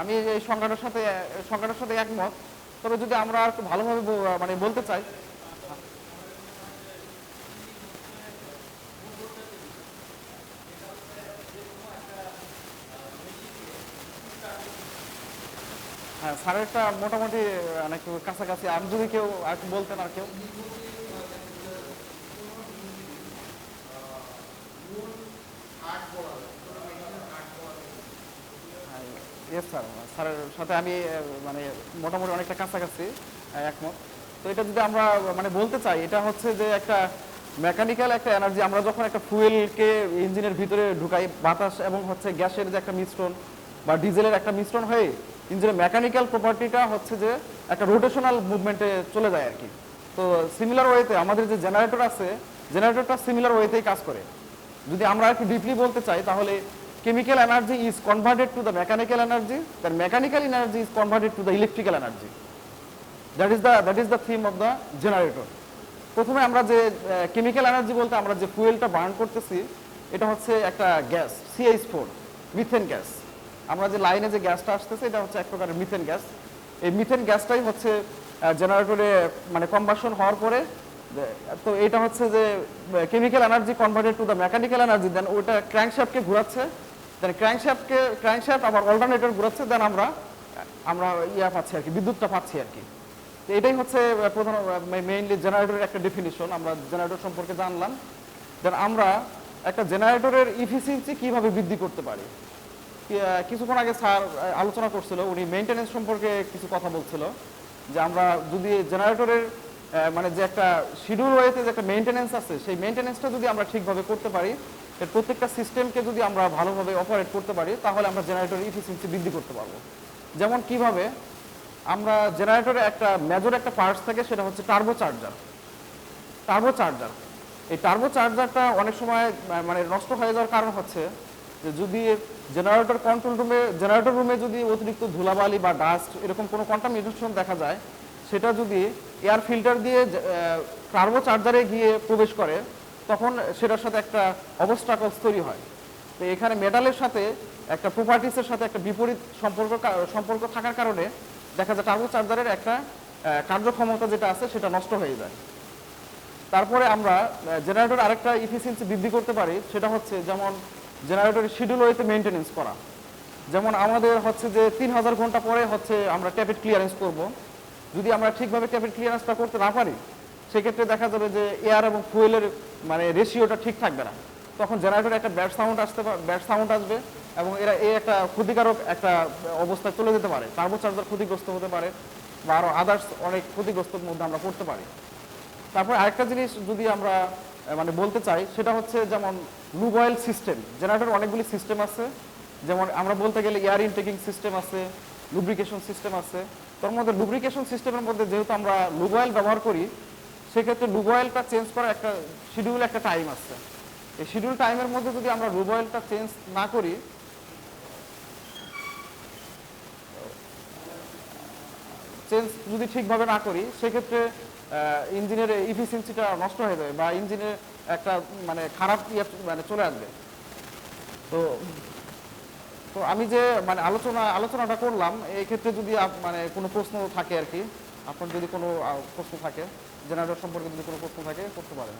আমি এই সংজ্ঞাটার সাথে একমত। তবে যদি আমরা একটু ভালোভাবে মানে বলতে চাই, হ্যাঁ স্যারেরটা মোটামুটি অনেক কাছাকাছি। আমি যদি কেউ আর একটু বলতেন আর কেউ। ইয়েস স্যার, স্যারের সাথে আমি মানে মোটামুটি অনেকটা কাছাকাছি একমত। তো এটা যদি আমরা মানে বলতে চাই, এটা হচ্ছে যে একটা মেকানিক্যাল একটা এনার্জি। আমরা যখন একটা ফুয়েলকে ইঞ্জিনের ভিতরে ঢুকাই, বাতাস এবং হচ্ছে গ্যাসের যে একটা মিশ্রণ বা ডিজেলের একটা মিশ্রণ হয়ে ইঞ্জিনের মেকানিক্যাল প্রপার্টিটা হচ্ছে যে একটা রোটেশনাল মুভমেন্টে চলে যায় আর কি। তো সিমিলার ওয়েতে আমাদের যে জেনারেটর আছে, জেনারেটরটা সিমিলার ওয়েতেই কাজ করে। যদি আমরা একটু ডিপলি বলতে চাই, তাহলে chemical energy is converted to the mechanical energy, then mechanical energy is converted to the electrical energy. That is the theme of the generator. প্রথমে আমরা যে কেমিক্যাল এনার্জি বলতে আমরা যে ফুয়েলটা বার্ন করতেছি, এটা হচ্ছে একটা গ্যাস CH4, মিথেন গ্যাস। আমরা যে লাইনে যে গ্যাসটা আসতেছে, এটা হচ্ছে এক প্রকারের মিথেন গ্যাস। এই মিথেন গ্যাসটাই হচ্ছে জেনারেটরে মানে কম্বাসন হওয়ার পরে, তো এটা হচ্ছে যে chemical energy converted to the mechanical energy, then ওইটা ক্র্যাঙ্কশ্যাফটকে ঘোরাচ্ছে, দেন ক্র্যাঙ্কশ্যাফট আবার অল্টারনেটর ঘোরাচ্ছে, দেন আমরা ইয়া পাচ্ছি আর কি, বিদ্যুৎটা পাচ্ছি আর কি। তো এটাই হচ্ছে প্রধান মেইনলি জেনারেটরের একটা ডেফিনিশন। আমরা জেনারেটর সম্পর্কে জানলাম। দেন আমরা একটা জেনারেটরের ইফিসিয়েন্সি কিভাবে বৃদ্ধি করতে পারি। কিছুক্ষণ আগে স্যার আলোচনা করছিল, উনি মেইনটেনেন্স সম্পর্কে কিছু কথা বলছিল, যে আমরা যদি জেনারেটরের মানে যে একটা শিডিউল ওয়েতে যে একটা মেইনটেনেন্স আছে, সেই মেইনটেনেন্সটা যদি আমরা ঠিকভাবে করতে পারি, এর প্রত্যেকটা সিস্টেমকে যদি আমরা ভালোভাবে অপারেট করতে পারি, তাহলে আমরা জেনারেটরের ইফিসিয়েন্সি বৃদ্ধি করতে পারবো। যেমন কিভাবে আমরা জেনারেটরে একটা মেজর একটা পার্টস থাকে, সেটা হচ্ছে টার্বো চার্জার। এই টার্বো চার্জারটা অনেক সময় মানে নষ্ট হয়ে যাওয়ার কারণ হচ্ছে যে যদি জেনারেটর রুমে যদি অতিরিক্ত ধুলাবালি বা ডাস্ট এরকম কোনো কন্টামিনেশন দেখা যায়, সেটা যদি এয়ার ফিল্টার দিয়ে টার্বো চার্জারে গিয়ে প্রবেশ করে, তখন সেটার সাথে একটা অবস্ট্রাকলস তৈরি হয়। তো এখানে মেটালের সাথে একটা প্রপার্টিসের সাথে একটা বিপরীত সম্পর্ক থাকার কারণে দেখা যায় টার্বো চার্জারের একটা কার্যক্ষমতা যেটা আছে সেটা নষ্ট হয়ে যায়। তারপরে আমরা জেনারেটর আরেকটা ইফিসিয়েন্সি বৃদ্ধি করতে পারি, সেটা হচ্ছে যেমন জেনারেটরের শিডিউল ওয়েতে মেইনটেনেন্স করা। যেমন আমাদের হচ্ছে যে 3000 ঘন্টা পরে হচ্ছে আমরা ট্যাপেট ক্লিয়ারেন্স করব। যদি আমরা ঠিকভাবে ট্যাপেট ক্লিয়ারেন্সটা করতে না পারি, সেক্ষেত্রে দেখা যাবে যে এয়ার এবং ফুয়েলের মানে রেশিওটা ঠিক থাকবে না। তখন জেনারেটরে একটা ব্যাড সাউন্ড আসবে এবং এই একটা ক্ষতিকারক একটা অবস্থায় চলে যেতে পারে। টার্বো চার্জার ক্ষতিগ্রস্ত হতে পারে বা আরও আদার্স অনেক ক্ষতিগ্রস্তর মধ্যে আমরা পড়তে পারি। তারপর আরেকটা জিনিস যদি আমরা মানে বলতে চাই, সেটা হচ্ছে যেমন লুব অয়েল সিস্টেম। জেনারেটর অনেকগুলি সিস্টেম আছে, যেমন আমরা বলতে গেলে এয়ার ইনটেকিং সিস্টেম আছে, লুব্রিকেশন সিস্টেম আছে। তার মধ্যে লুব্রিকেশন সিস্টেমের মধ্যে যেহেতু আমরা লুব অয়েল ব্যবহার করি, সেক্ষেত্রে লুব অয়েলটা চেঞ্জ করার একটা শিডিউল একটা টাইম আছে। এই শিডিউল টাইমের মধ্যে যদি আমরা লুব অয়েলটা চেঞ্জ না করি, যদি ঠিকভাবে না করি, সেক্ষেত্রে ইঞ্জিনের ইফিসিয়েন্সিটা নষ্ট হয়ে যাবে বা ইঞ্জিনের একটা মানে খারাপ মানে চলে আসবে। তো তো আমি যে মানে আলোচনাটা করলাম, এই ক্ষেত্রে যদি মানে কোনো প্রশ্ন থাকে আর কি, আপনার যদি কোনো প্রশ্ন থাকে, জেনারেটর সম্পর্কে যদি কোনো প্রশ্ন থাকে করতে পারেন।